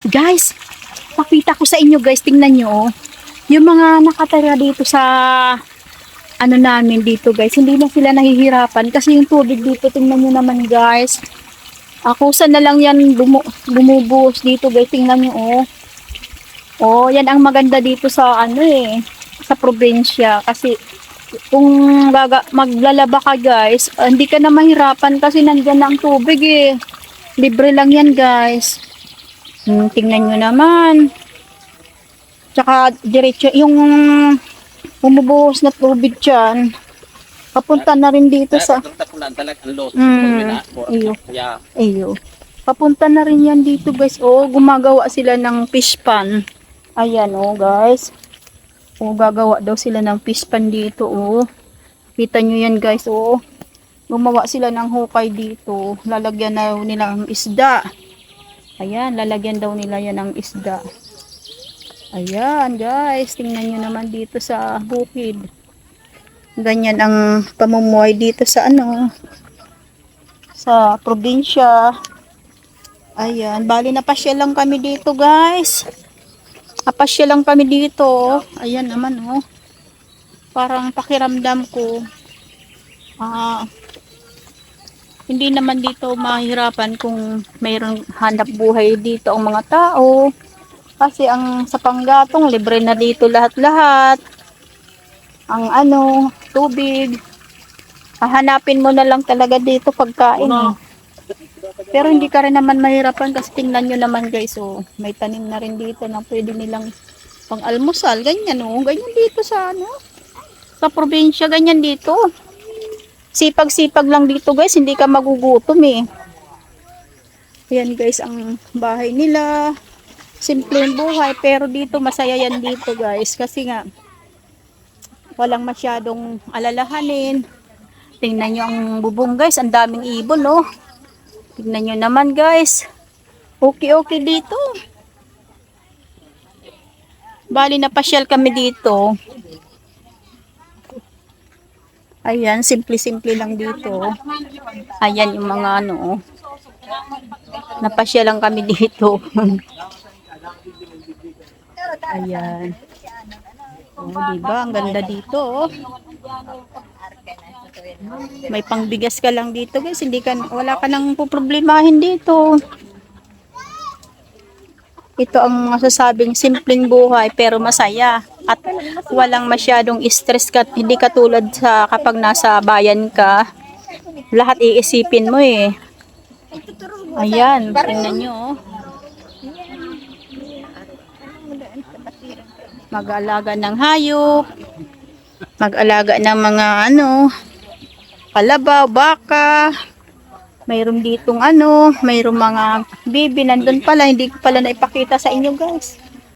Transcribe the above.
Guys, pakita ko sa inyo guys, tingnan nyo. Yung mga nakatira dito sa ano namin dito guys, hindi na sila nahihirapan kasi yung tubig dito, tingnan nyo naman guys. Akusa na lang yan bumubuhos dito guys, tingnan nyo oh. Oh, yan ang maganda dito sa ano sa probinsya kasi kung maglalaba ka guys, hindi ka na mahirapan kasi nandiyan na ang tubig Libre lang yan guys. Tingnan nyo naman. Tsaka diretso yung bumubuhos na tubig dyan. Papunta na rin dito sa iyo. Papunta na rin yan dito guys. Oh, gumagawa sila ng fish pan. Ayan oh guys. Oh, gagawa daw sila ng fish pan dito oh. Kita nyo yan guys oh. Gumawa sila ng hukay dito. Lalagyan na nila ang isda. Ayan, lalagyan daw nila yan ng isda. Ayan guys, tingnan nyo naman dito sa bukid. Ganyan ang pamumuhay dito sa sa probinsya. Ayan, bali napasyal lang kami dito guys. Napasyal lang kami dito. Ayan naman oh. Parang pakiramdam ko. Hindi naman dito mahirapan kung mayroong hanap buhay dito ang mga tao. Kasi ang sa Panggatong, libre na dito lahat-lahat. Ang tubig. Hahanapin mo na lang talaga dito pagkain. Pero hindi ka rin naman mahirapan kasi tingnan nyo naman guys. Oh, may tanim na rin dito na pwede nilang pang-almusal. Ganyan oh. Ganyan dito sa sa probinsya. Ganyan dito. Sipag-sipag lang dito guys, hindi ka magugutom Ayan guys, ang bahay nila. Simpleng buhay, pero dito masaya yan dito guys. Kasi nga, walang masyadong alalahanin. Tingnan nyo ang bubong guys, ang daming ibon oh. Tingnan nyo naman guys. Okay dito. Bali napasyal kami dito. Ayan, simple-simple lang dito. Ayan yung mga napasya lang kami dito. Ayan. Oh, diba? Ang ganda dito, oh. May pangbigas ka lang dito, guys. Wala ka nang poproblemahin dito. Ito ang masasabing simpleng buhay pero masaya at walang masyadong stress hindi katulad sa kapag nasa bayan ka. Lahat iisipin mo Ayan, tingnan nyo oh. Mag-alaga ng hayop, mag-alaga ng mga kalabaw, baka. Mayroon ditong mayroong mga bibi nandun pala, hindi ko pala naipakita sa inyo guys.